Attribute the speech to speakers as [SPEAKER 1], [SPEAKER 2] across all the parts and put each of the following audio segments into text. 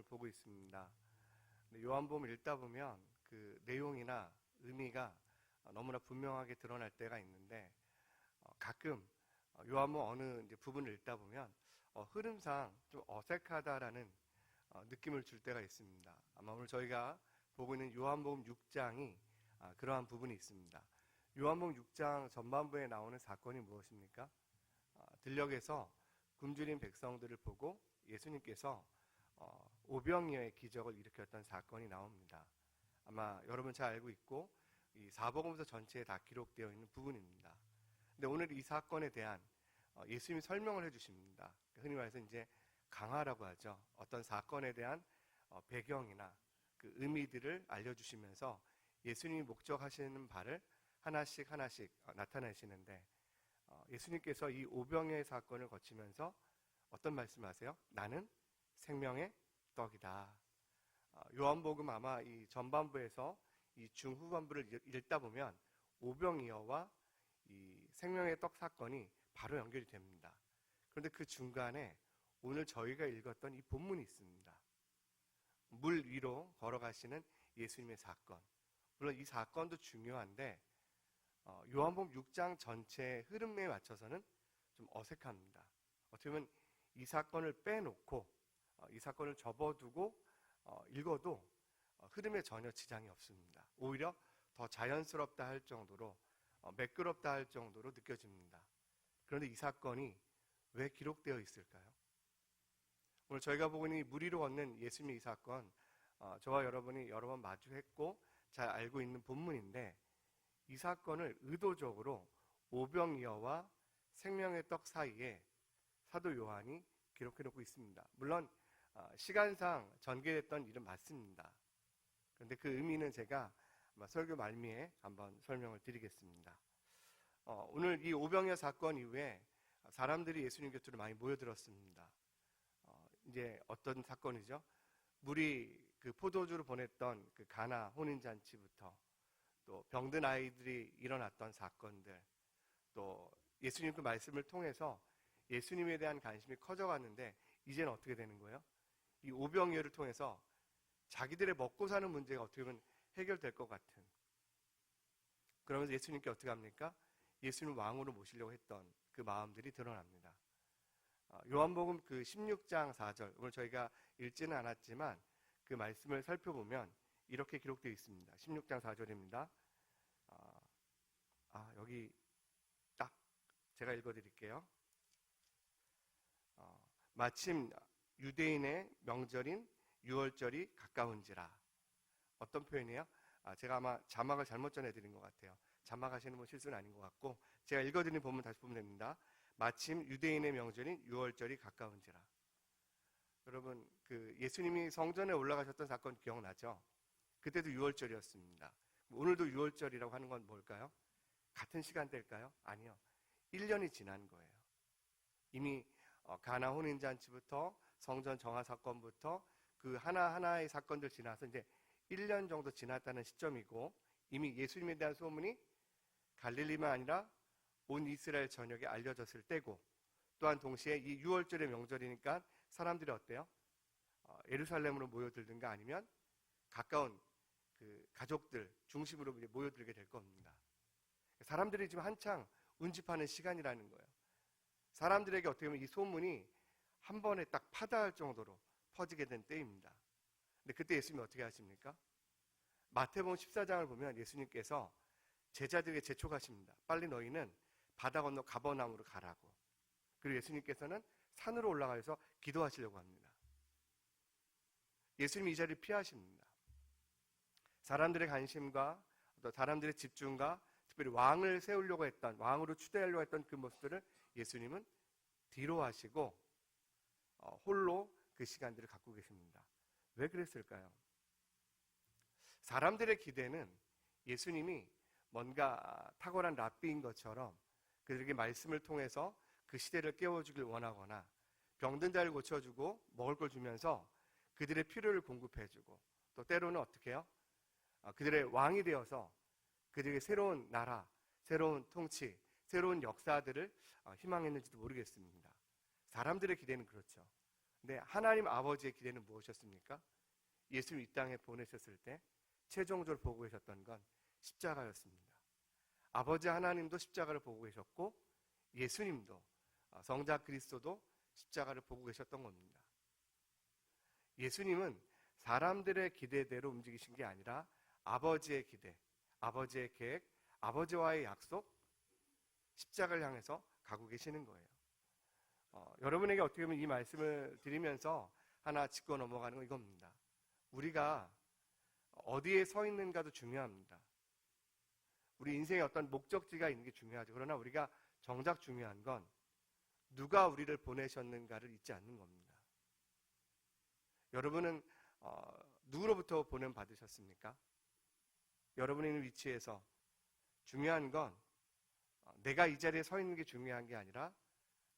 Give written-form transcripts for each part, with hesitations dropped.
[SPEAKER 1] 요한복음을 보고 있습니다. 요한복음을 읽다 보면 그 내용이나 의미가 너무나 분명하게 드러날 때가 있는데 가끔 요한복음 어느 이제 부분을 읽다 보면 흐름상 좀 어색하다라는 느낌을 줄 때가 있습니다. 아마 오늘 저희가 보고 있는 요한복음 6장이 그러한 부분이 있습니다. 요한복음 6장 전반부에 나오는 사건이 무엇입니까? 들녘에서 굶주린 백성들을 보고 예수님께서 오병이어의 기적을 일으켰던 사건이 나옵니다. 아마 여러분 잘 알고 있고 이 사복음서 전체에 다 기록되어 있는 부분입니다. 근데 오늘 이 사건에 대한 예수님이 설명을 해주십니다. 흔히 말해서 이제 강화라고 하죠. 어떤 사건에 대한 배경이나 그 의미들을 알려주시면서 예수님이 목적하시는 바를 하나씩 나타내시는데 예수님께서 이 오병이어의 사건을 거치면서 어떤 말씀하세요? 나는 생명의 떡이다. 요한복음 아마 이 전반부에서 이 중후반부를 읽다 보면 오병이어와 이 생명의 떡 사건이 바로 연결이 됩니다. 그런데 그 중간에 오늘 저희가 읽었던 이 본문이 있습니다. 물 위로 걸어가시는 예수님의 사건. 물론 이 사건도 중요한데 요한복음 6장 전체의 흐름에 맞춰서는 좀 어색합니다. 어떻게 보면 이 사건을 빼놓고 이 사건을 접어두고 읽어도 흐름에 전혀 지장이 없습니다. 오히려 더 자연스럽다 할 정도로 매끄럽다 할 정도로 느껴집니다. 그런데 이 사건이 왜 기록되어 있을까요? 오늘 저희가 보고 있는 이 물 위로 걷는 예수님의 이 사건, 저와 여러분이 여러 번 마주했고 잘 알고 있는 본문인데 이 사건을 의도적으로 오병이어와 생명의 떡 사이에 사도 요한이 기록해놓고 있습니다. 물론 시간상 전개됐던 일은 맞습니다. 그런데 그 의미는 제가 아마 설교 말미에 한번 설명을 드리겠습니다. 오늘 이 오병이어 사건 이후에 사람들이 예수님 곁으로 많이 모여들었습니다. 이제 어떤 사건이죠? 물이 그 포도주를 보냈던 그 가나 혼인잔치부터 또 병든 아이들이 일어났던 사건들, 또 예수님 그 말씀을 통해서 예수님에 대한 관심이 커져갔는데 이제는 어떻게 되는 거예요? 이 오병이어를 통해서 자기들의 먹고 사는 문제가 어떻게 보면 해결될 것 같은, 그러면서 예수님께 어떻게 합니까? 예수님 왕으로 모시려고 했던 그 마음들이 드러납니다. 요한복음 그 16장 4절, 오늘 저희가 읽지는 않았지만 그 말씀을 살펴보면 이렇게 기록되어 있습니다. 16장 4절입니다. 여기 딱 제가 읽어드릴게요. 마침 유대인의 명절인 유월절이 가까운지라. 어떤 표현이에요? 제가 아마 자막을 잘못 전해드린 것 같아요. 자막하시는 분 실수는 아닌 것 같고 제가 읽어드린 본문 다시 보면 됩니다. 마침 유대인의 명절인 유월절이 가까운지라. 여러분 그 예수님이 성전에 올라가셨던 사건 기억나죠? 그때도 유월절이었습니다. 오늘도 유월절이라고 하는 건 뭘까요? 같은 시간대일까요? 아니요. 1년이 지난 거예요. 이미 가나 혼인잔치부터 성전 정화 사건부터 그 하나하나의 사건들 지나서 이제 1년 정도 지났다는 시점이고 이미 예수님에 대한 소문이 갈릴리만 아니라 온 이스라엘 전역에 알려졌을 때고 또한 동시에 이 유월절의 명절이니까 사람들이 어때요? 예루살렘으로 모여들든가 아니면 가까운 그 가족들 중심으로 모여들게 될 겁니다. 사람들이 지금 한창 운집하는 시간이라는 거예요. 사람들에게 어떻게 보면 이 소문이 한 번에 딱 파다할 정도로 퍼지게 된 때입니다. 근데 그때 예수님이 어떻게 하십니까? 마태복음 14장을 보면 예수님께서 제자들에게 재촉하십니다. 빨리 너희는 바다 건너 가버나움으로 가라고. 그리고 예수님께서는 산으로 올라가서 기도하시려고 합니다. 예수님이 이 자리를 피하십니다. 사람들의 관심과 또 사람들의 집중과 특별히 왕을 세우려고 했던, 왕으로 추대하려고 했던 그 모습들을 예수님은 뒤로 하시고 홀로 그 시간들을 갖고 계십니다. 왜 그랬을까요? 사람들의 기대는 예수님이 뭔가 탁월한 랍비인 것처럼 그들에게 말씀을 통해서 그 시대를 깨워주길 원하거나 병든 자를 고쳐주고 먹을 걸 주면서 그들의 필요를 공급해주고 또 때로는 어떻게 해요? 그들의 왕이 되어서 그들에게 새로운 나라, 새로운 통치, 새로운 역사들을 희망했는지도 모르겠습니다. 사람들의 기대는 그렇죠. 근데 하나님 아버지의 기대는 무엇이었습니까? 예수님 이 땅에 보내셨을 때 최종적으로 보고 계셨던 건 십자가였습니다. 아버지 하나님도 십자가를 보고 계셨고 예수님도 성자 그리스도도 십자가를 보고 계셨던 겁니다. 예수님은 사람들의 기대대로 움직이신 게 아니라 아버지의 기대, 아버지의 계획, 아버지와의 약속, 십자가를 향해서 가고 계시는 거예요. 여러분에게 어떻게 보면 이 말씀을 드리면서 하나 짚고 넘어가는 건 이겁니다. 우리가 어디에 서 있는가도 중요합니다. 우리 인생에 어떤 목적지가 있는 게 중요하죠. 그러나 우리가 정작 중요한 건 누가 우리를 보내셨는가를 잊지 않는 겁니다. 여러분은 누구로부터 보냄 받으셨습니까? 여러분이 있는 위치에서 중요한 건 내가 이 자리에 서 있는 게 중요한 게 아니라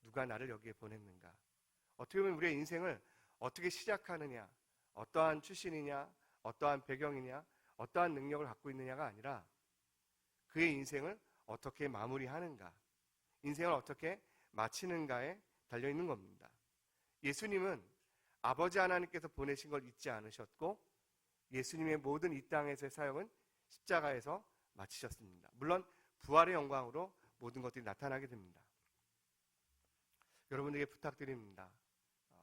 [SPEAKER 1] 누가 나를 여기에 보냈는가. 어떻게 보면 우리의 인생을 어떻게 시작하느냐, 어떠한 출신이냐, 어떠한 배경이냐, 어떠한 능력을 갖고 있느냐가 아니라 그의 인생을 어떻게 마무리하는가, 인생을 어떻게 마치는가에 달려있는 겁니다. 예수님은 아버지 하나님께서 보내신 걸 잊지 않으셨고 예수님의 모든 이 땅에서의 사역은 십자가에서 마치셨습니다. 물론 부활의 영광으로 모든 것들이 나타나게 됩니다. 여러분에게 부탁드립니다.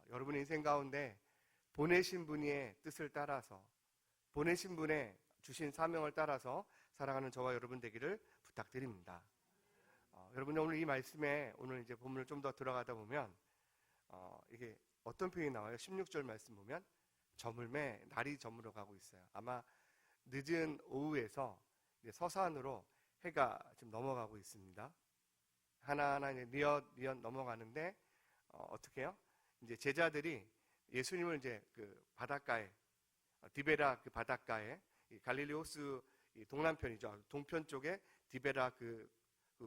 [SPEAKER 1] 여러분의 인생 가운데 보내신 분의 뜻을 따라서, 보내신 분의 주신 사명을 따라서 살아가는 저와 여러분 되기를 부탁드립니다. 여러분 오늘 이 말씀에 오늘 이제 본문을 좀 더 들어가다 보면 이게 어떤 표현이 나와요? 16절 말씀 보면 저물매 날이 저물어 가고 있어요. 아마 늦은 오후에서 이제 서산으로 해가 지금 넘어가고 있습니다. 하나하나 이제 니엇 넘어가는데 어떻게 해요? 이제 제자들이 예수님을 이제 그 바닷가에 디베라 그 바닷가에 갈릴리 호수 동남편이죠. 동편 쪽에 디베라 그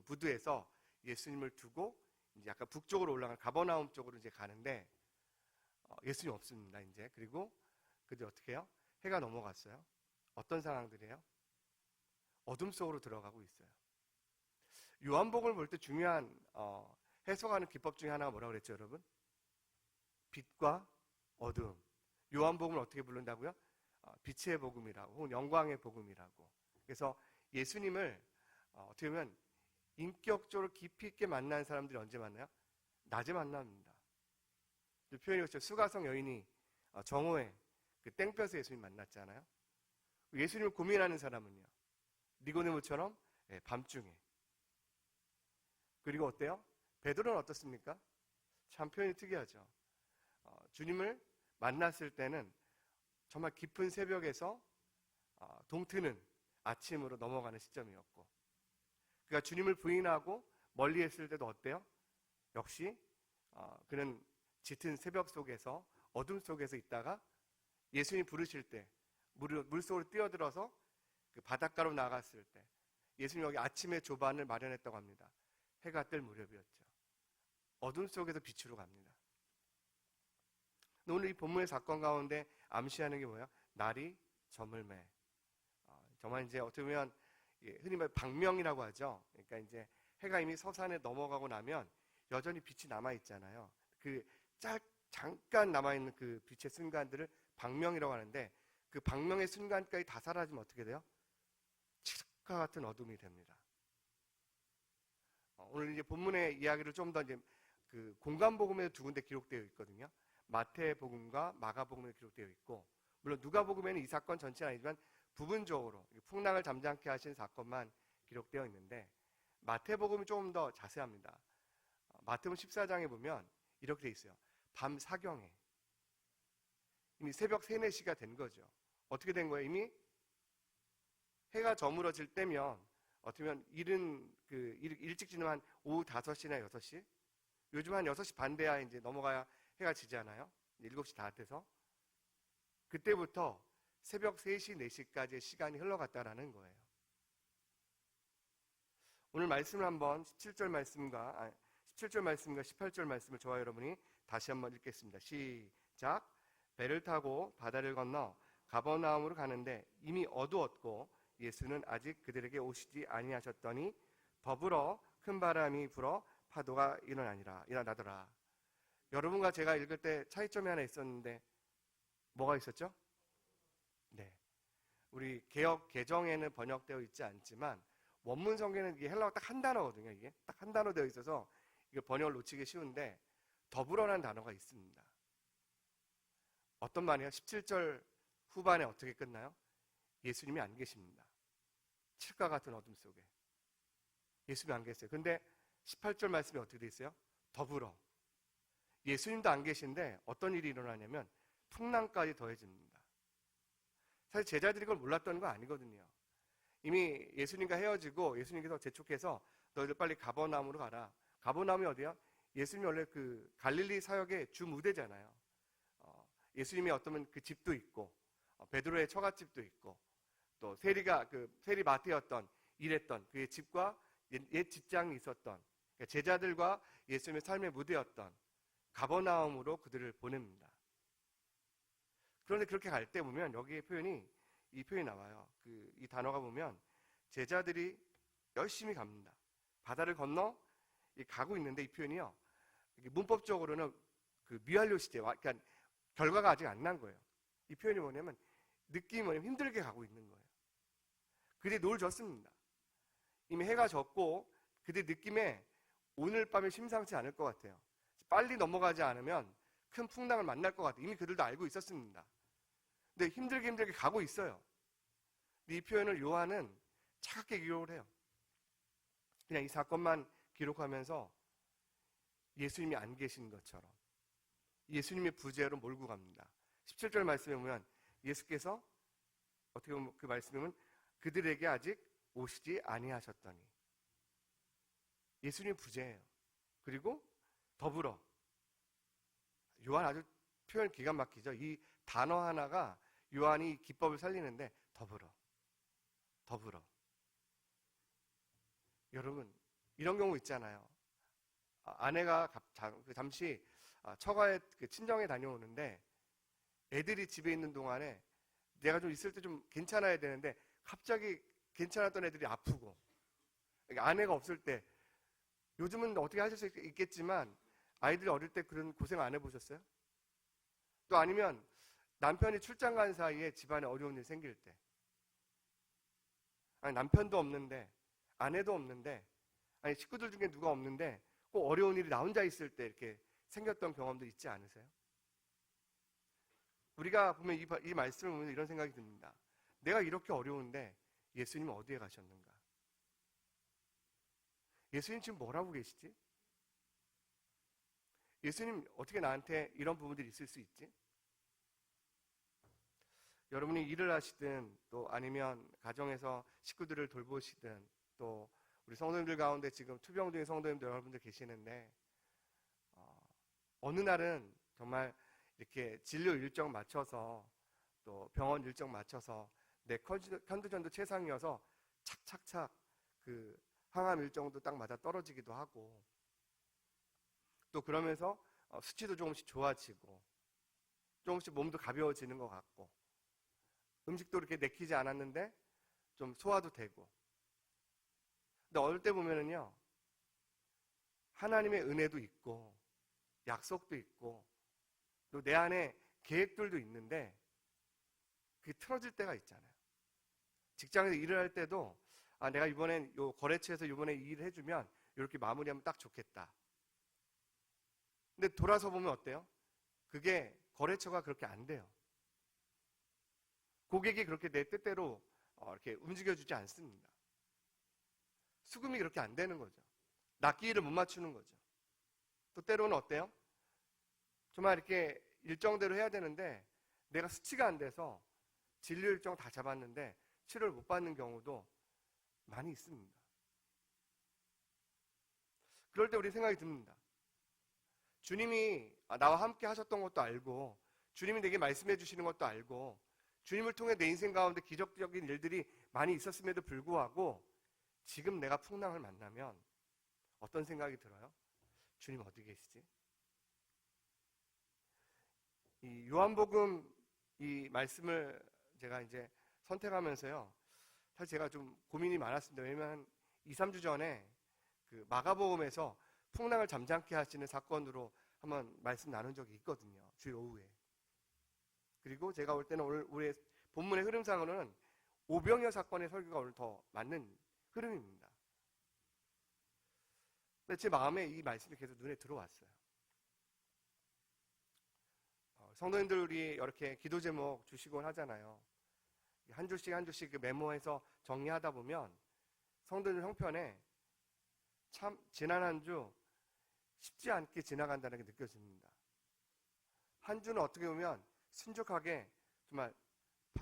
[SPEAKER 1] 부두에서 예수님을 두고 이제 약간 북쪽으로 올라가는 가버나움 쪽으로 이제 가는데 예수님 없습니다. 이제 그리고 그들 어떻게 해요? 해가 넘어갔어요. 어떤 상황들이에요? 어둠 속으로 들어가고 있어요. 요한복음을 볼 때 중요한 해석하는 기법 중에 하나가 뭐라고 그랬죠, 여러분? 빛과 어둠. 요한복음을 어떻게 부른다고요? 빛의 복음이라고, 혹은 영광의 복음이라고. 그래서 예수님을 어떻게 보면 인격적으로 깊이 있게 만난 사람들이 언제 만나요? 낮에 만납니다. 표현이 그렇죠. 수가성 여인이 정오에 그 땡볕에 예수님 만났잖아요. 예수님을 고민하는 사람은요, 니고데모처럼 밤중에. 그리고 어때요? 베드로는 어떻습니까? 참 표현이 특이하죠. 주님을 만났을 때는 정말 깊은 새벽에서 동트는 아침으로 넘어가는 시점이었고, 그가 주님을 부인하고 멀리 했을 때도 어때요? 역시 그는 짙은 새벽 속에서 어둠 속에서 있다가 예수님 부르실 때 물속으로 뛰어들어서 그 바닷가로 나갔을 때 예수님 여기 아침의 조반을 마련했다고 합니다. 해가 뜰 무렵이었죠. 어둠 속에서 빛으로 갑니다. 오늘 이 본문의 사건 가운데 암시하는 게 뭐예요? 날이 저물매. 정말 이제 어떻게 보면 흔히 말 방명이라고 하죠. 그러니까 이제 해가 이미 서산에 넘어가고 나면 여전히 빛이 남아 있잖아요. 그 잠깐 남아 있는 그 빛의 순간들을 방명이라고 하는데 그 방명의 순간까지 다 사라지면 어떻게 돼요? 칠흑과 같은 어둠이 됩니다. 오늘 이제 본문의 이야기를 좀 더 이제 그 공간복음에 두 군데 기록되어 있거든요. 마태복음과 마가복음에 기록되어 있고, 물론 누가복음에는 이 사건 전체는 아니지만 부분적으로 풍랑을 잠잠케 하신 사건만 기록되어 있는데 마태복음이 조금 더 자세합니다. 마태복음 14장에 보면 이렇게 되어 있어요. 밤 사경에 이미 새벽 3, 4시가 된 거죠. 어떻게 된 거예요? 이미 해가 저물어질 때면 어떻게 보면 일찍 지는 한 오후 5시나 6시, 요즘 한 6시 반 돼야 이제 넘어가야 해가 지잖아요. 7시 다 돼서 그때부터 새벽 3시, 4시까지의 시간이 흘러갔다라는 거예요. 오늘 말씀을 한번 17절 말씀과 18절 말씀을 저와 여러분이 다시 한번 읽겠습니다. 시작. 배를 타고 바다를 건너 가버나움으로 가는데 이미 어두웠고 예수는 아직 그들에게 오시지 아니하셨더니 더불어 큰 바람이 불어 파도가 일어나더라. 여러분과 제가 읽을 때 차이점이 하나 있었는데 뭐가 있었죠? 네. 우리 개역 개정에는 번역되어 있지 않지만 원문 성경에는 이게 헬라어 딱 한 단어거든요. 이게 딱 한 단어 되어 있어서 이게 번역을 놓치기 쉬운데 더불어라는 단어가 있습니다. 어떤 말이에요? 17절 후반에 어떻게 끝나요? 예수님이 안 계십니다. 칠과 같은 어둠 속에 예수님이 안 계세요. 근데 18절 말씀이 어떻게 돼 있어요? 더불어. 예수님도 안 계신데 어떤 일이 일어나냐면 풍랑까지 더해집니다. 사실 제자들이 그걸 몰랐던 거 아니거든요. 이미 예수님과 헤어지고 예수님께서 재촉해서 너희들 빨리 가버나움으로 가라. 가버나움이 어디야? 예수님이 원래 그 갈릴리 사역의 주 무대잖아요. 예수님이 어떠면 그 집도 있고 베드로의 처갓집도 있고 또 세리가 그 세리 마태였던 일했던 그의 집과 옛 직장이 있었던 그러니까 제자들과 예수님의 삶의 무대였던 가버나움으로 그들을 보냅니다. 그런데 그렇게 갈 때 보면 여기에 이 표현이 나와요. 이 단어가 보면 제자들이 열심히 갑니다. 바다를 건너 가고 있는데 이 표현이요. 문법적으로는 그 미완료 시제, 그러니까 결과가 아직 안 난 거예요. 이 표현이 뭐냐면 느낌이 뭐냐면 힘들게 가고 있는 거예요. 그들이 노을 졌습니다. 이미 해가 졌고 그들 느낌에 오늘 밤에 심상치 않을 것 같아요. 빨리 넘어가지 않으면 큰 풍랑을 만날 것 같아요. 이미 그들도 알고 있었습니다. 근데 힘들게 가고 있어요. 이 표현을 요한은 차갑게 기록을 해요. 그냥 이 사건만 기록하면서 예수님이 안 계신 것처럼 예수님의 부재로 몰고 갑니다. 17절 말씀에 보면 예수께서 어떻게 보면 그 말씀에 보면 그들에게 아직 오시지 아니하셨더니 예수님의 부재예요. 그리고 더불어 요한 아주 표현 기가 막히죠. 이 단어 하나가 요한이 기법을 살리는데 더불어. 여러분 이런 경우 있잖아요. 아내가 잠시 처가에 친정에 다녀오는데 애들이 집에 있는 동안에 내가 좀 있을 때 좀 괜찮아야 되는데 갑자기 괜찮았던 애들이 아프고 그러니까 아내가 없을 때 요즘은 어떻게 하실 수 있겠지만 아이들이 어릴 때 그런 고생 안 해보셨어요? 또 아니면 남편이 출장 간 사이에 집안에 어려운 일 생길 때 아니 남편도 없는데 아내도 없는데 아니 식구들 중에 누가 없는데 꼭 어려운 일이 나 혼자 있을 때 이렇게 생겼던 경험도 있지 않으세요? 우리가 보면 이 말씀을 보면 이런 생각이 듭니다. 내가 이렇게 어려운데 예수님은 어디에 가셨는가? 예수님 지금 뭘 하고 계시지? 예수님 어떻게 나한테 이런 부분들이 있을 수 있지? 여러분이 일을 하시든 또 아니면 가정에서 식구들을 돌보시든 또 우리 성도님들 가운데 지금 투병 중인 성도님들 여러분들 계시는데 어느 날은 정말 이렇게 진료 일정 맞춰서 또 병원 일정 맞춰서 내 컨디션도 최상이어서 착착착 그 항암 일정도 딱 맞아 떨어지기도 하고 또 그러면서 수치도 조금씩 좋아지고 조금씩 몸도 가벼워지는 것 같고 음식도 이렇게 내키지 않았는데 좀 소화도 되고 근데 어릴 때 보면은요 하나님의 은혜도 있고 약속도 있고 또 내 안에 계획들도 있는데 그게 틀어질 때가 있잖아요. 직장에서 일을 할 때도 내가 이번엔 요 거래처에서 이번에 이 일을 해주면 이렇게 마무리하면 딱 좋겠다. 근데 돌아서 보면 어때요? 그게 거래처가 그렇게 안 돼요. 고객이 그렇게 내 뜻대로 이렇게 움직여주지 않습니다. 수금이 그렇게 안 되는 거죠. 납기일을 못 맞추는 거죠. 또 때로는 어때요? 정말 이렇게 일정대로 해야 되는데 내가 수치가 안 돼서 진료 일정 다 잡았는데 치료를 못 받는 경우도 많이 있습니다. 그럴 때 우리 생각이 듭니다. 주님이 나와 함께 하셨던 것도 알고 주님이 내게 말씀해 주시는 것도 알고 주님을 통해 내 인생 가운데 기적적인 일들이 많이 있었음에도 불구하고 지금 내가 풍랑을 만나면 어떤 생각이 들어요? 주님 어디 계시지? 이 요한복음 이 말씀을 제가 이제 선택하면서요. 사실 제가 좀 고민이 많았습니다. 왜냐면 2, 3주 전에 그 마가복음에서 풍랑을 잠잠케 하시는 사건으로 한번 말씀 나눈 적이 있거든요. 주일 오후에. 그리고 제가 올 때는 오늘 우리의 본문의 흐름상으로는 오병이어 사건의 설교가 오늘 더 맞는 흐름입니다. 근데 제 마음에 이 말씀이 계속 눈에 들어왔어요. 성도님들이 이렇게 기도 제목 주시곤 하잖아요. 한 줄씩 한 줄씩 메모해서 정리하다 보면 성도들 형편에 참 지난 한 주 쉽지 않게 지나간다는 게 느껴집니다. 한 주는 어떻게 보면 순적하게 정말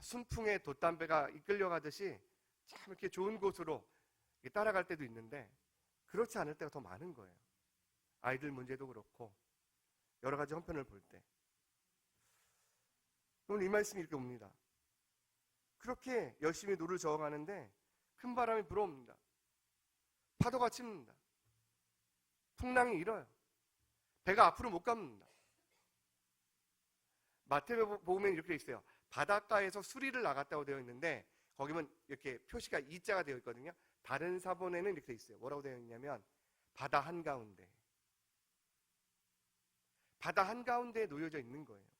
[SPEAKER 1] 순풍의 돛담배가 이끌려가듯이 참 이렇게 좋은 곳으로 따라갈 때도 있는데 그렇지 않을 때가 더 많은 거예요. 아이들 문제도 그렇고 여러 가지 형편을 볼 때. 오늘 이 말씀이 이렇게 옵니다. 그렇게 열심히 노를 저어가는데 큰 바람이 불어옵니다. 파도가 칩니다. 풍랑이 일어요. 배가 앞으로 못 갑니다. 마태복음에는 이렇게 있어요. 바닷가에서 수리를 나갔다고 되어 있는데 거기면 이렇게 표시가 이자가 되어 있거든요. 다른 사본에는 이렇게 있어요. 뭐라고 되어 있냐면 바다 한가운데. 바다 한가운데에 놓여져 있는 거예요.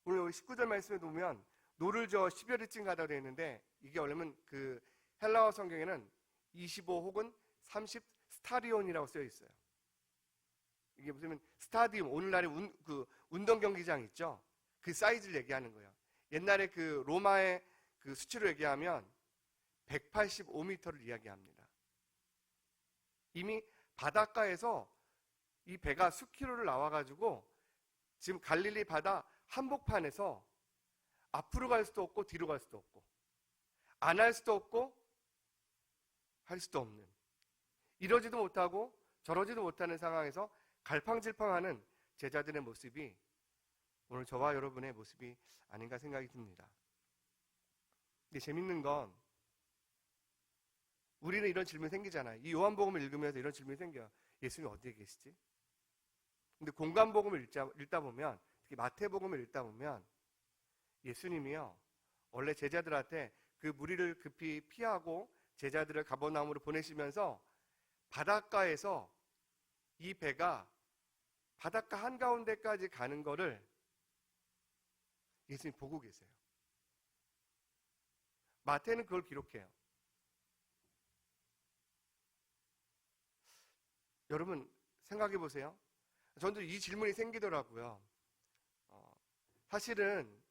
[SPEAKER 1] 오늘 19절 말씀에 보면 노를 저어 10여리쯤 가다 되어 있는데 이게 원래는 그 헬라어 성경에는 25 혹은 30 스타디온이라고 쓰여 있어요. 이게 무슨 스타디움, 오늘날의 운동 경기장 있죠? 그 사이즈를 얘기하는 거예요. 옛날에 그 로마의 그 수치로 얘기하면 185m를 이야기합니다. 이미 바닷가에서 이 배가 수키로를 나와가지고 지금 갈릴리 바다 한복판에서 앞으로 갈 수도 없고 뒤로 갈 수도 없고 안 할 수도 없고 할 수도 없는 이러지도 못하고 저러지도 못하는 상황에서 갈팡질팡하는 제자들의 모습이 오늘 저와 여러분의 모습이 아닌가 생각이 듭니다. 근데 재밌는 건 우리는 이런 질문이 생기잖아요. 이 요한복음을 읽으면서 이런 질문이 생겨요. 예수님 어디에 계시지? 근데 공관복음을 읽다 보면 특히 마태복음을 읽다 보면 예수님이요 원래 제자들한테 그 무리를 급히 피하고 제자들을 가버나움으로 보내시면서 바닷가에서 이 배가 바닷가 한가운데까지 가는 거를 예수님이 보고 계세요. 마태는 그걸 기록해요. 여러분 생각해 보세요. 저도 이 질문이 생기더라고요. 사실은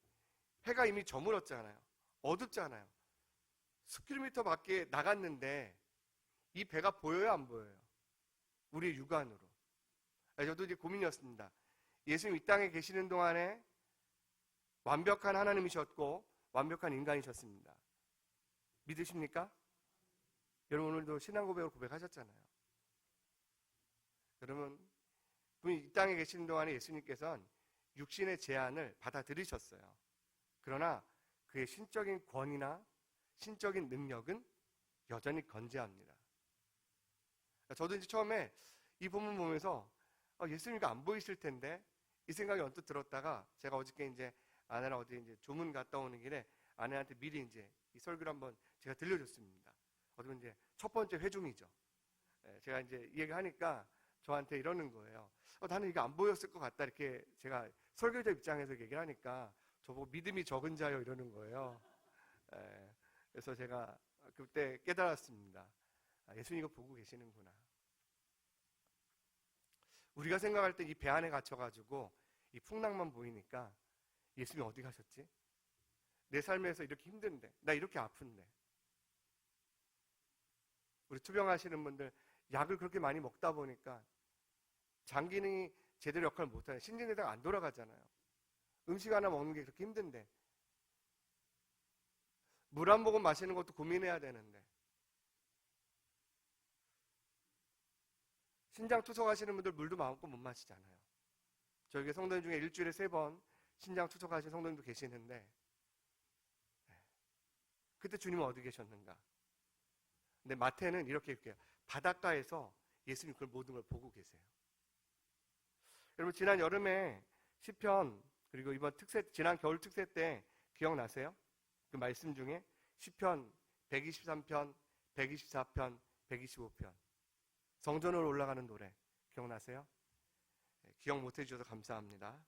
[SPEAKER 1] 해가 이미 저물었잖아요. 어둡잖아요. 수킬로미터 밖에 나갔는데 이 배가 보여요, 안 보여요? 우리의 육안으로. 저도 이제 고민이었습니다. 예수님 이 땅에 계시는 동안에 완벽한 하나님이셨고 완벽한 인간이셨습니다. 믿으십니까? 여러분 오늘도 신앙 고백으로 고백하셨잖아요. 여러분 분이 이 땅에 계시는 동안에 예수님께서는 육신의 제한을 받아들이셨어요. 그러나 그의 신적인 권위나 신적인 능력은 여전히 건재합니다. 저도 이제 처음에 이 본문 보면서 예수님이 안 보이실 텐데 이 생각이 언뜻 들었다가 제가 어저께 이제 아내랑 어디 이제 조문 갔다 오는 길에 아내한테 미리 이제 이 설교를 한번 제가 들려줬습니다. 어쩌면 이제 첫 번째 회중이죠. 제가 이제 이 얘기하니까 저한테 이러는 거예요. 나는 이게 안 보였을 것 같다 이렇게 제가 설교자 입장에서 얘기를 하니까 저보고 믿음이 적은 자요 이러는 거예요. 그래서 제가 그때 깨달았습니다. 예수님 이거 보고 계시는구나. 우리가 생각할 때 이 배 안에 갇혀가지고 이 풍랑만 보이니까 예수님이 어디 가셨지? 내 삶에서 이렇게 힘든데 나 이렇게 아픈데 우리 투병하시는 분들 약을 그렇게 많이 먹다 보니까 장기능이 제대로 역할을 못하는 신진대사가 안 돌아가잖아요. 음식 하나 먹는 게 그렇게 힘든데 물 한 모금 마시는 것도 고민해야 되는데 신장 투석하시는 분들 물도 마음껏 못 마시잖아요. 저희 성도님 중에 일주일에 3번 신장 투석하시는 성도님도 계시는데 그때 주님은 어디 계셨는가? 근데 마태는 이렇게 얘기해요. 바닷가에서 예수님 그 모든 걸 보고 계세요. 여러분 지난 여름에 시편 그리고 이번 지난 겨울 특세 때 기억나세요? 그 말씀 중에 시편 123편, 124편, 125편 성전으로 올라가는 노래 기억나세요? 기억 못 해주셔서 감사합니다.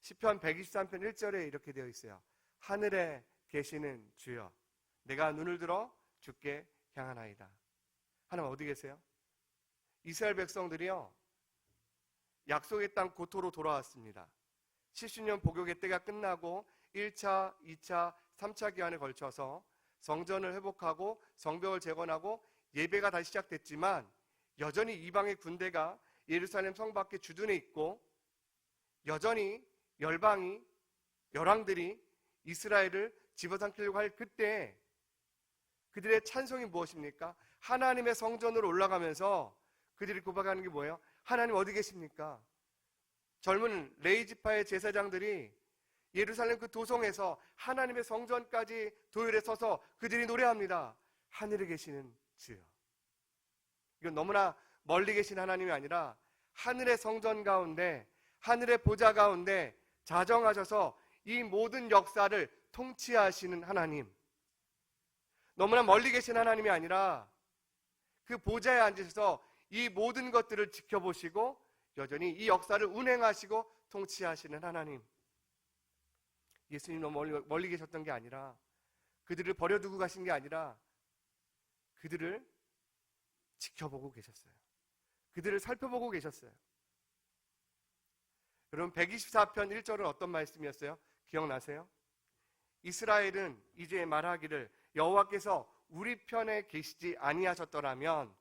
[SPEAKER 1] 시편 123편 1절에 이렇게 되어 있어요. 하늘에 계시는 주여, 내가 눈을 들어 주께 향하나이다. 하나님 어디 계세요? 이스라엘 백성들이요, 약속의 땅 고토로 돌아왔습니다. 70년 복역의 때가 끝나고 1차, 2차, 3차 기간에 걸쳐서 성전을 회복하고 성벽을 재건하고 예배가 다시 시작됐지만 여전히 이방의 군대가 예루살렘 성 밖에 주둔해 있고 여전히 열왕들이 이스라엘을 집어삼키려고 할 그때 그들의 찬송이 무엇입니까? 하나님의 성전으로 올라가면서 그들이 고백하는 게 뭐예요? 하나님 어디 계십니까? 젊은 레이지파의 제사장들이 예루살렘 그 도성에서 하나님의 성전까지 도열에 서서 그들이 노래합니다. 하늘에 계시는 주여. 이건 너무나 멀리 계신 하나님이 아니라 하늘의 성전 가운데, 하늘의 보좌 가운데 자정하셔서 이 모든 역사를 통치하시는 하나님, 너무나 멀리 계신 하나님이 아니라 그 보좌에 앉으셔서 이 모든 것들을 지켜보시고 여전히 이 역사를 운행하시고 통치하시는 하나님. 예수님 너무 멀리 계셨던 게 아니라, 그들을 버려두고 가신 게 아니라 그들을 지켜보고 계셨어요. 그들을 살펴보고 계셨어요. 여러분 124편 1절은 어떤 말씀이었어요? 기억나세요? 이스라엘은 이제 말하기를 여호와께서 우리 편에 계시지 아니하셨더라면,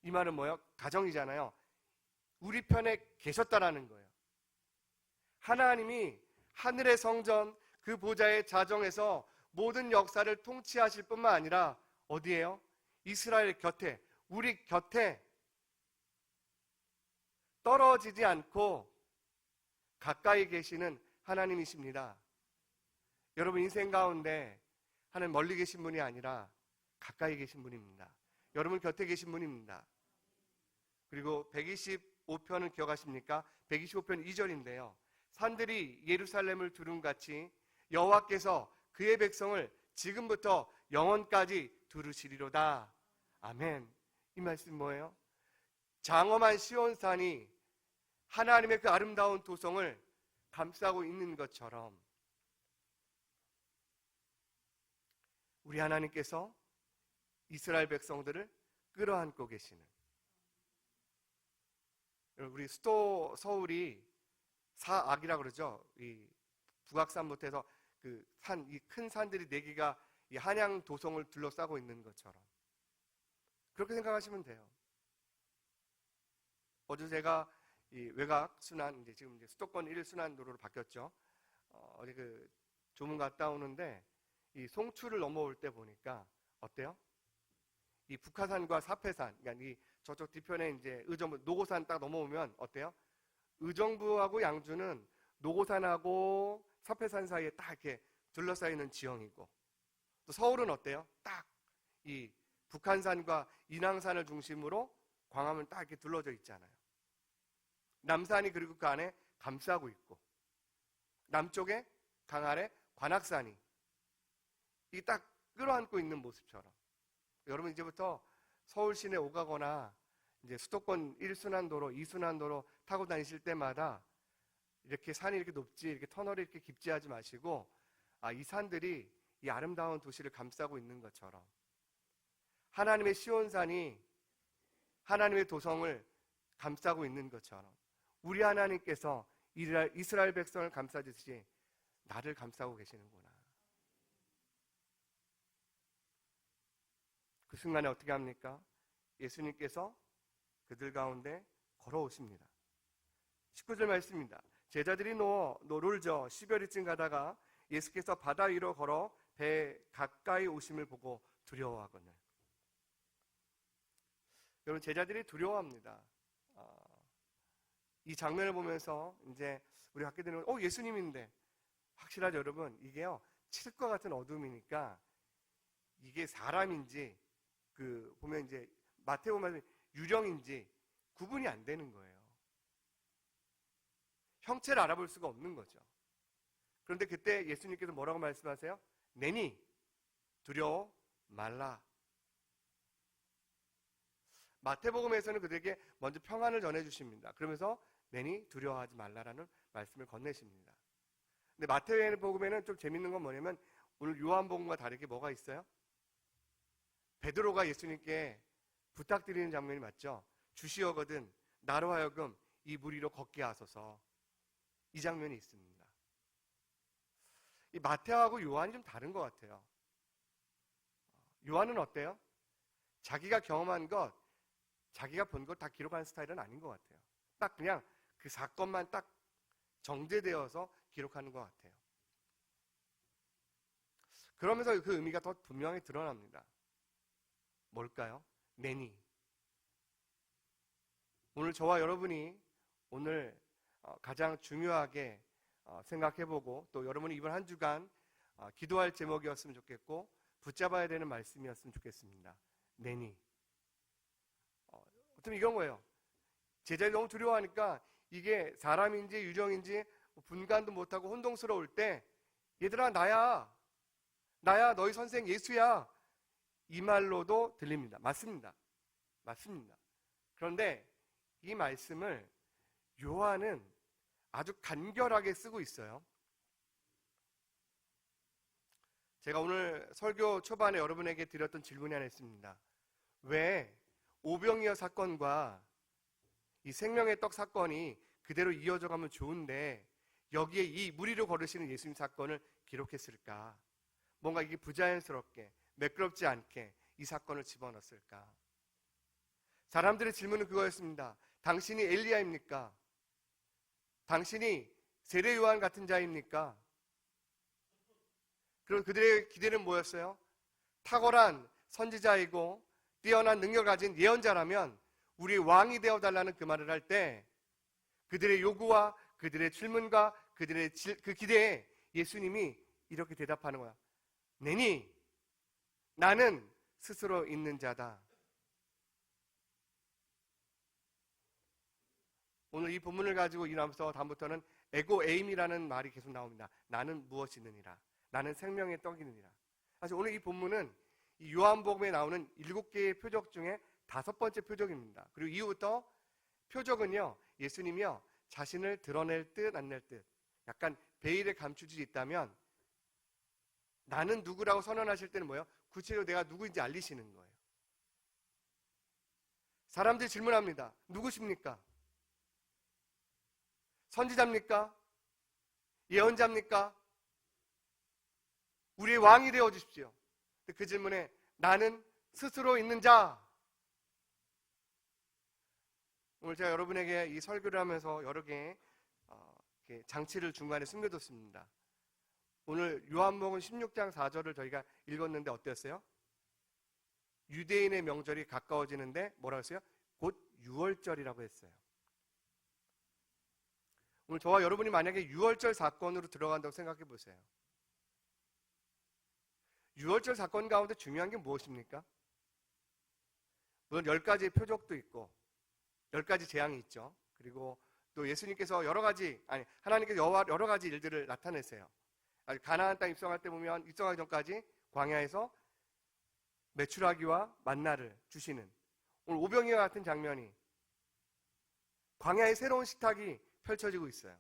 [SPEAKER 1] 이 말은 뭐예요? 가정이잖아요. 우리 편에 계셨다라는 거예요. 하나님이 하늘의 성전 그 보좌의 자정에서 모든 역사를 통치하실 뿐만 아니라 어디에요? 이스라엘 곁에, 우리 곁에 떨어지지 않고 가까이 계시는 하나님이십니다. 여러분 인생 가운데 하나님 멀리 계신 분이 아니라 가까이 계신 분입니다. 여러분 곁에 계신 분입니다. 그리고 125편은 기억하십니까? 125편 2절인데요. 산들이 예루살렘을 두름같이 여호와께서 그의 백성을 지금부터 영원까지 두르시리로다. 아멘. 이 말씀 뭐예요? 장엄한 시온산이 하나님의 그 아름다운 도성을 감싸고 있는 것처럼 우리 하나님께서 이스라엘 백성들을 끌어안고 계시는, 우리 수도 서울이 사악이라고 그러죠. 이 북악산부터 해서 그 산, 이 큰 산들이 4개가 이 한양 도성을 둘러싸고 있는 것처럼 그렇게 생각하시면 돼요. 어제 제가 이 외곽 순환, 지금 이제 수도권 1순환 도로로 바뀌었죠. 어디 그 조문 갔다 오는데 이 송출을 넘어올 때 보니까 어때요? 이 북하산과 사패산, 그러니까 이 저쪽 뒤편에 이제 의정부 노고산 딱 넘어오면 어때요? 의정부하고 양주는 노고산하고 사패산 사이에 딱 이렇게 둘러싸여 있는 지형이고, 또 서울은 어때요? 딱 이 북한산과 인왕산을 중심으로 광화문 딱 이렇게 둘러져 있잖아요. 남산이 그리고 그 안에 감싸고 있고, 남쪽에 강아래 관악산이 이 딱 끌어안고 있는 모습처럼, 여러분 이제부터 서울 시내 오가거나 이제 수도권 1순환도로, 2순환도로 타고 다니실 때마다 이렇게 산이 이렇게 높지, 이렇게 터널이 이렇게 깊지 하지 마시고, 이 산들이 이 아름다운 도시를 감싸고 있는 것처럼 하나님의 시온산이 하나님의 도성을 감싸고 있는 것처럼 우리 하나님께서 이스라엘 백성을 감싸듯이 나를 감싸고 계시는구나. 그 순간에 어떻게 합니까? 예수님께서 그들 가운데 걸어오십니다. 19절 말씀입니다. 제자들이 노를 저 10여리쯤 가다가 예수께서 바다 위로 걸어 배 가까이 오심을 보고 두려워하거늘. 여러분 제자들이 두려워합니다. 이 장면을 보면서 이제 우리 갖게 되는 예수님인데, 확실하죠 여러분? 이게요 칠과 같은 어둠이니까 이게 사람인지 보면 이제 마태복음에 유령인지 구분이 안 되는 거예요. 형체를 알아볼 수가 없는 거죠. 그런데 그때 예수님께서 뭐라고 말씀하세요? 내니 두려워 말라. 마태복음에서는 그들에게 먼저 평안을 전해주십니다. 그러면서 내니 두려워하지 말라라는 말씀을 건네십니다. 근데 마태복음에는 좀 재밌는 건 뭐냐면 오늘 요한복음과 다르게 뭐가 있어요? 베드로가 예수님께 부탁드리는 장면이 맞죠? 주시어거든 나로 하여금 이 물 위로 걷게 하소서. 이 장면이 있습니다. 이 마태하고 요한이 좀 다른 것 같아요. 요한은 어때요? 자기가 경험한 것, 자기가 본 것 다 기록하는 스타일은 아닌 것 같아요. 딱 그냥 그 사건만 딱 정제되어서 기록하는 것 같아요. 그러면서 그 의미가 더 분명히 드러납니다. 뭘까요? 내니. 오늘 저와 여러분이 오늘 가장 중요하게 생각해보고 또 여러분이 이번 한 주간 기도할 제목이었으면 좋겠고 붙잡아야 되는 말씀이었으면 좋겠습니다. 내니. 어쩌면 이런 거예요. 제자들이 너무 두려워하니까 이게 사람인지 유령인지 분간도 못하고 혼동스러울 때 얘들아 나야 너희 선생 예수야 이 말로도 들립니다. 맞습니다. 그런데 이 말씀을 요한은 아주 간결하게 쓰고 있어요. 제가 오늘 설교 초반에 여러분에게 드렸던 질문이 하나 있습니다. 왜 오병이어 사건과 이 생명의 떡 사건이 그대로 이어져 가면 좋은데 여기에 이 물 위로 걸으시는 예수님 사건을 기록했을까? 뭔가 이게 부자연스럽게 매끄럽지 않게 이 사건을 집어넣었을까? 사람들의 질문은 그거였습니다. 당신이 엘리야입니까? 당신이 세례 요한 같은 자입니까? 그럼 그들의 기대는 뭐였어요? 탁월한 선지자이고 뛰어난 능력을 가진 예언자라면 우리 왕이 되어달라는 그 말을 할 때 그들의 요구와 그들의 질문과 그들의 그 기대에 예수님이 이렇게 대답하는 거야. 내니 나는 스스로 있는 자다. 오늘 이 본문을 가지고 일하면서 다음부터는 에고 에임이라는 말이 계속 나옵니다. 나는 무엇이느니라. 나는 생명의 떡이느니라. 사실 오늘 이 본문은 이 요한복음에 나오는 7개의 표적 중에 5번째 표적입니다. 그리고 이후부터 표적은요, 예수님이요 자신을 드러낼 듯 안 낼 듯 약간 베일에 감추지 있다면 나는 누구라고 선언하실 때는 뭐예요? 구체적으로 내가 누구인지 알리시는 거예요. 사람들이 질문합니다. 누구십니까? 선지자입니까? 예언자입니까? 우리의 왕이 되어 주십시오. 그 질문에 나는 스스로 있는 자. 오늘 제가 여러분에게 이 설교를 하면서 여러 개의 장치를 중간에 숨겨뒀습니다. 오늘 요한복음 16장 4절을 저희가 읽었는데 어땠어요? 유대인의 명절이 가까워지는데 뭐라고 했어요? 곧 유월절이라고 했어요. 오늘 저와 여러분이 만약에 유월절 사건으로 들어간다고 생각해 보세요. 유월절 사건 가운데 중요한 게 무엇입니까? 물론 10가지의 표적도 있고 10가지 재앙이 있죠. 그리고 또 예수님께서 하나님께서 여러 가지 일들을 나타내세요. 가나안 땅 입성할 때 보면 입성하기 전까지 광야에서 메추라기와 만나를 주시는 오늘 오병이와 같은 장면이 광야의 새로운 식탁이 펼쳐지고 있어요.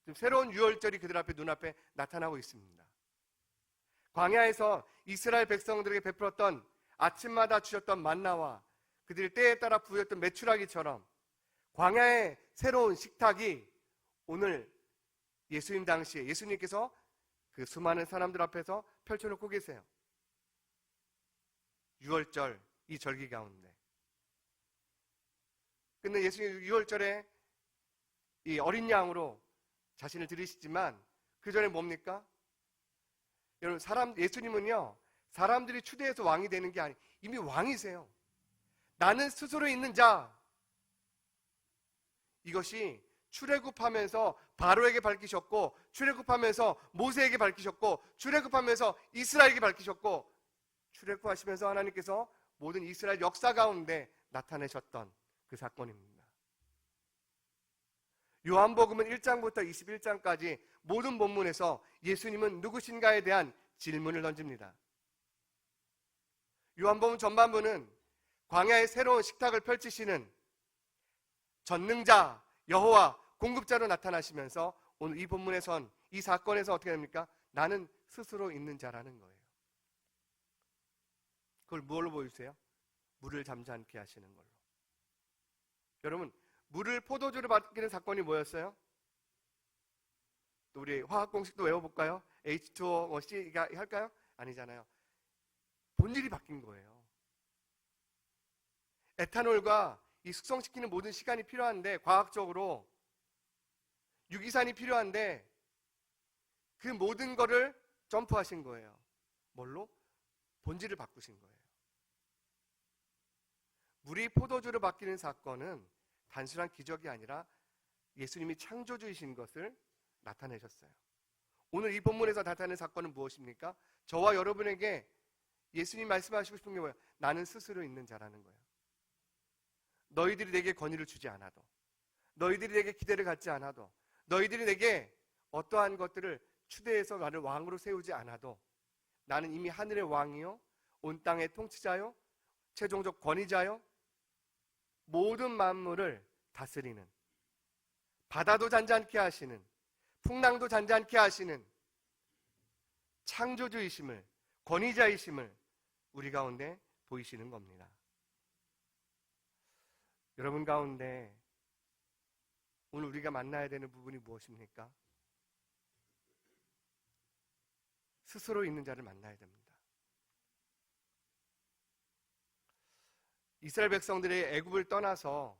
[SPEAKER 1] 지금 새로운 유월절이 그들 앞에 눈앞에 나타나고 있습니다. 광야에서 이스라엘 백성들에게 베풀었던 아침마다 주셨던 만나와 그들의 때에 따라 부였던 메추라기처럼 광야의 새로운 식탁이 오늘 예수님 당시에 예수님께서 그 수많은 사람들 앞에서 펼쳐놓고 계세요. 유월절 이 절기 가운데. 근데 예수님 유월절에 이 어린 양으로 자신을 드리시지만 그 전에 뭡니까? 여러분 예수님은요 사람들이 추대해서 왕이 되는 게 아니 이미 왕이세요. 나는 스스로 있는 자. 이것이 출애굽하면서 바로에게 밝히셨고 출애굽하면서 모세에게 밝히셨고 출애굽하면서 이스라엘에게 밝히셨고 출애굽하시면서 하나님께서 모든 이스라엘 역사 가운데 나타내셨던 그 사건입니다. 요한복음은 1장부터 21장까지 모든 본문에서 예수님은 누구신가에 대한 질문을 던집니다. 요한복음 전반부는 광야의 새로운 식탁을 펼치시는 전능자 여호와 공급자로 나타나시면서 오늘 이 본문에선 이 사건에서 어떻게 됩니까? 나는 스스로 있는 자라는 거예요. 그걸 무엇로 보여주세요? 물을 잠잠케 하시는 걸로. 여러분, 물을 포도주로 바뀌는 사건이 뭐였어요? 또 우리 화학 공식도 외워볼까요? H2O, 뭐 C가 할까요? 아니잖아요. 본질이 바뀐 거예요. 에탄올과 이 숙성시키는 모든 시간이 필요한데, 과학적으로 유기산이 필요한데 그 모든 거를 점프하신 거예요. 뭘로? 본질을 바꾸신 거예요. 물이 포도주로 바뀌는 사건은 단순한 기적이 아니라 예수님이 창조주이신 것을 나타내셨어요. 오늘 이 본문에서 나타내는 사건은 무엇입니까? 저와 여러분에게 예수님 말씀하시고 싶은 게 뭐예요? 나는 스스로 있는 자라는 거예요. 너희들이 내게 권위를 주지 않아도, 너희들이 내게 기대를 갖지 않아도, 너희들이 내게 어떠한 것들을 추대해서 나를 왕으로 세우지 않아도 나는 이미 하늘의 왕이요, 온 땅의 통치자요, 최종적 권위자요, 모든 만물을 다스리는, 바다도 잔잔케 하시는, 풍랑도 잔잔케 하시는 창조주이심을, 권위자이심을 우리 가운데 보이시는 겁니다. 여러분 가운데 오늘 우리가 만나야 되는 부분이 무엇입니까? 스스로 있는 자를 만나야 됩니다. 이스라엘 백성들이 애굽을 떠나서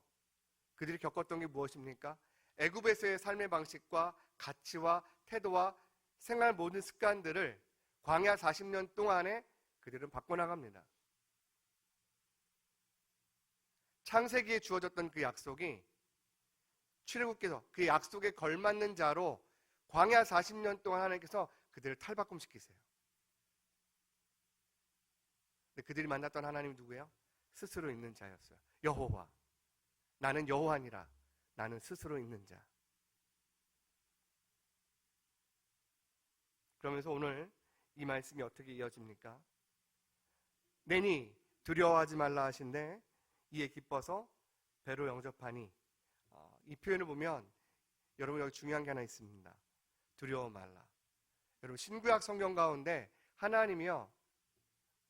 [SPEAKER 1] 그들이 겪었던 게 무엇입니까? 애굽에서의 삶의 방식과 가치와 태도와 생활 모든 습관들을 광야 40년 동안에 그들은 바꿔나갑니다. 창세기에 주어졌던 그 약속이 출애굽께서 그 약속에 걸맞는 자로 광야 40년 동안 하나님께서 그들을 탈바꿈시키세요. 근데 그들이 만났던 하나님이 누구예요? 스스로 있는 자였어요. 여호와. 나는 여호와니라. 나는 스스로 있는 자. 그러면서 오늘 이 말씀이 어떻게 이어집니까? 내니 두려워하지 말라 하신데 이에 기뻐서 배로 영접하니. 이 표현을 보면 여러분 여기 중요한 게 하나 있습니다. 두려워 말라. 여러분 신구약 성경 가운데 하나님이요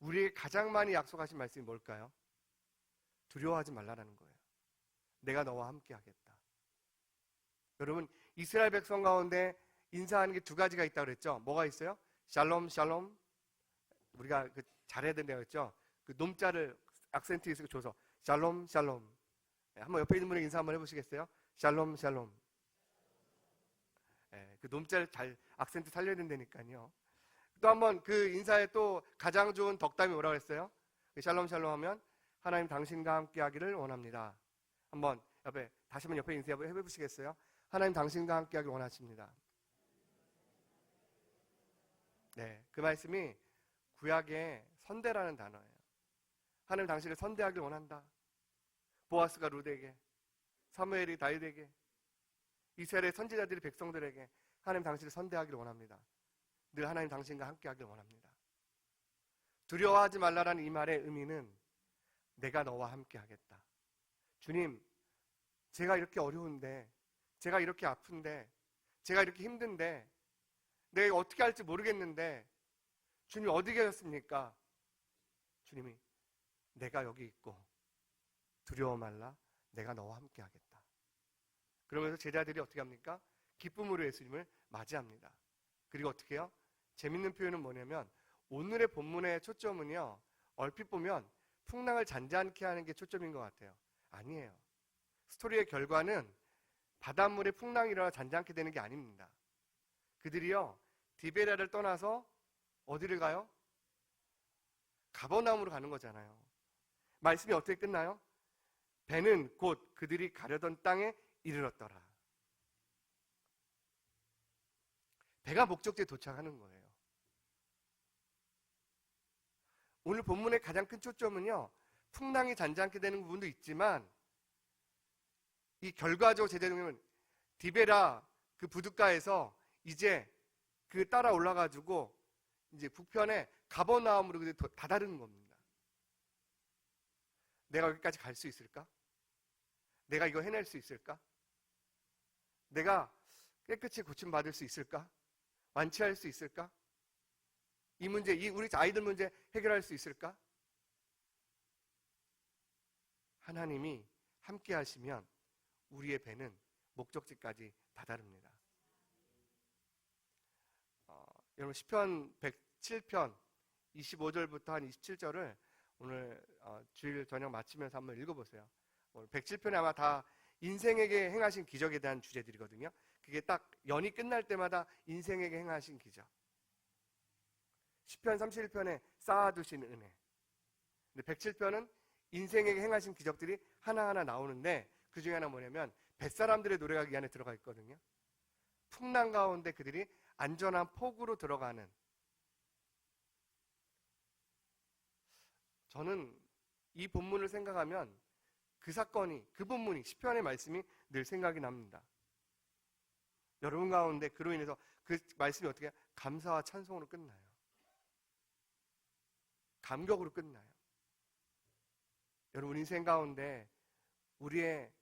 [SPEAKER 1] 우리에게 가장 많이 약속하신 말씀이 뭘까요? 두려워하지 말라라는 거예요. 내가 너와 함께 하겠다. 여러분 이스라엘 백성 가운데 인사하는 게 두 가지가 있다고 그랬죠. 뭐가 있어요? 샬롬 샬롬. 우리가 잘해야 된다고 했죠. 그 놈자를 악센트 있게 줘서 샬롬 샬롬. 한번 옆에 있는 분에게 인사 한번 해보시겠어요? 샬롬 샬롬. 그 놈자를 잘 악센트 살려야 된다니까요. 또 한번 그 인사에 또 가장 좋은 덕담이 뭐라고 했어요? 샬롬 샬롬 하면 하나님 당신과 함께 하기를 원합니다. 한번 다시 한번 옆에 인사 해보시겠어요? 하나님 당신과 함께 하기를 원하십니다. 네, 그 말씀이 구약의 선대라는 단어예요. 하나님 당신을 선대하길 원한다. 보아스가 룻에게, 사무엘이 다윗에게, 이스라엘의 선지자들이 백성들에게 하나님 당신을 선대하길 원합니다. 늘 하나님 당신과 함께 하길 원합니다. 두려워하지 말라라는 이 말의 의미는 내가 너와 함께 하겠다. 주님, 제가 이렇게 어려운데, 제가 이렇게 아픈데, 제가 이렇게 힘든데, 내가 어떻게 할지 모르겠는데 주님 어디 계셨습니까? 주님이 내가 여기 있고 두려워 말라. 내가 너와 함께 하겠다. 그러면서 제자들이 어떻게 합니까? 기쁨으로 예수님을 맞이합니다. 그리고 어떻게 해요? 재밌는 표현은 뭐냐면 오늘의 본문의 초점은요 얼핏 보면 풍랑을 잔잔케 하는 게 초점인 것 같아요. 아니에요. 스토리의 결과는 바닷물에 풍랑이 일어나 잔잔케 되는 게 아닙니다. 그들이요 디베랴를 떠나서 어디를 가요? 가버나움으로 가는 거잖아요. 말씀이 어떻게 끝나요? 배는 곧 그들이 가려던 땅에 이르렀더라. 배가 목적지에 도착하는 거예요. 오늘 본문의 가장 큰 초점은요 풍랑이 잔잔케 되는 부분도 있지만 이 결과적으로 제대로는 디베라 그 부둣가에서 이제 그 따라 올라가지고 이제 북편에 가버나움으로 그들 다다르는 겁니다. 내가 여기까지 갈 수 있을까? 내가 이거 해낼 수 있을까? 내가 깨끗이 고침받을 수 있을까? 완치할 수 있을까? 이 문제, 우리 아이들 문제 해결할 수 있을까? 하나님이 함께 하시면 우리의 배는 목적지까지 다다릅니다. 여러분 시편 107편 25절부터 한 27절을 오늘 주일 저녁 마치면서 한번 읽어보세요. 오늘 107편에 아마 다 인생에게 행하신 기적에 대한 주제들이거든요. 그게 딱 연이 끝날 때마다 인생에게 행하신 기적. 시편 31편에 쌓아두신 은혜. 근데 107편은 인생에게 행하신 기적들이 하나하나 나오는데 그 중에 하나 뭐냐면 뱃사람들의 노래가 이 안에 들어가 있거든요. 풍랑 가운데 그들이 안전한 폭으로 들어가는. 저는 이 본문을 생각하면 그 사건이, 그 본문이, 시편의 말씀이 늘 생각이 납니다. 여러분 가운데 그로 인해서 그 말씀이 어떻게 감사와 찬송으로 끝나요. 감격으로 끝나요. 여러분 인생 가운데 우리의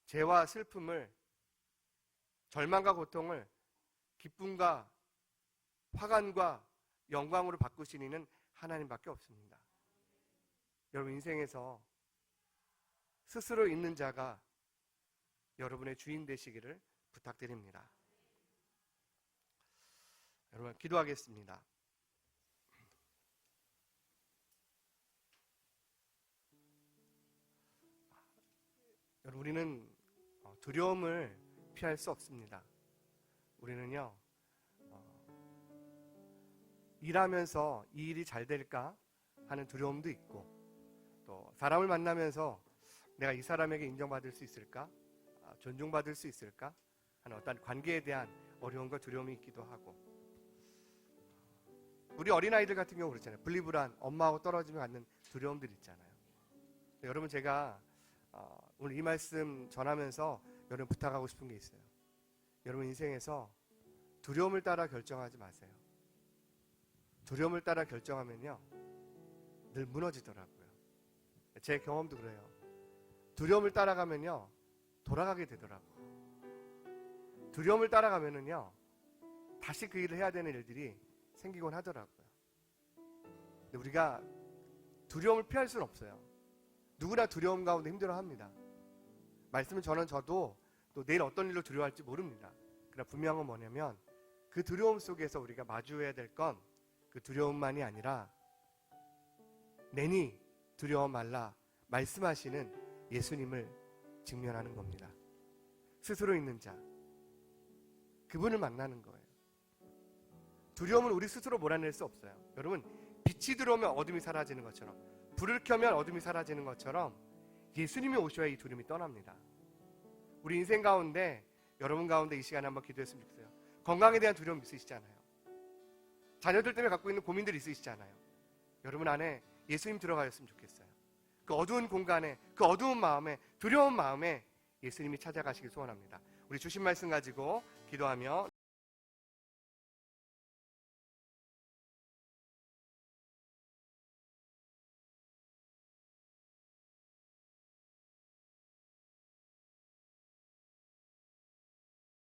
[SPEAKER 1] 죄와 슬픔을, 절망과 고통을 기쁨과 화관과 영광으로 바꾸신 이는 하나님밖에 없습니다. 여러분 인생에서 스스로 있는 자가 여러분의 주인 되시기를 부탁드립니다. 여러분 기도하겠습니다. 여러분 우리는 두려움을 피할 수 없습니다. 우리는요 일하면서 이 일이 잘 될까 하는 두려움도 있고, 또 사람을 만나면서 내가 이 사람에게 인정받을 수 있을까, 존중받을 수 있을까 하는 어떤 관계에 대한 어려움과 두려움이 있기도 하고, 우리 어린아이들 같은 경우 그렇잖아요. 분리불안, 엄마하고 떨어지면 갖는 두려움들 있잖아요. 여러분 제가 오늘 이 말씀 전하면서 여러분 부탁하고 싶은 게 있어요. 여러분 인생에서 두려움을 따라 결정하지 마세요. 두려움을 따라 결정하면요 늘 무너지더라고요. 제 경험도 그래요. 두려움을 따라가면요 돌아가게 되더라고요. 두려움을 따라가면은요 다시 그 일을 해야 되는 일들이 생기곤 하더라고요. 근데 우리가 두려움을 피할 수는 없어요. 누구나 두려움 가운데 힘들어합니다. 말씀을 저도 또 내일 어떤 일로 두려워할지 모릅니다. 그러나 분명한 건 뭐냐면 그 두려움 속에서 우리가 마주해야 될 건 그 두려움만이 아니라 내니 두려워 말라 말씀하시는 예수님을 직면하는 겁니다. 스스로 있는 자, 그분을 만나는 거예요. 두려움은 우리 스스로 몰아낼 수 없어요. 여러분 빛이 들어오면 어둠이 사라지는 것처럼, 불을 켜면 어둠이 사라지는 것처럼 예수님이 오셔야 이 두려움이 떠납니다. 우리 인생 가운데, 여러분 가운데 이 시간에 한번 기도했으면 좋겠어요. 건강에 대한 두려움 있으시잖아요. 자녀들 때문에 갖고 있는 고민들 있으시잖아요. 여러분 안에 예수님 들어가셨으면 좋겠어요. 그 어두운 공간에, 그 어두운 마음에, 두려운 마음에 예수님이 찾아가시길 소원합니다. 우리 주신 말씀 가지고 기도하며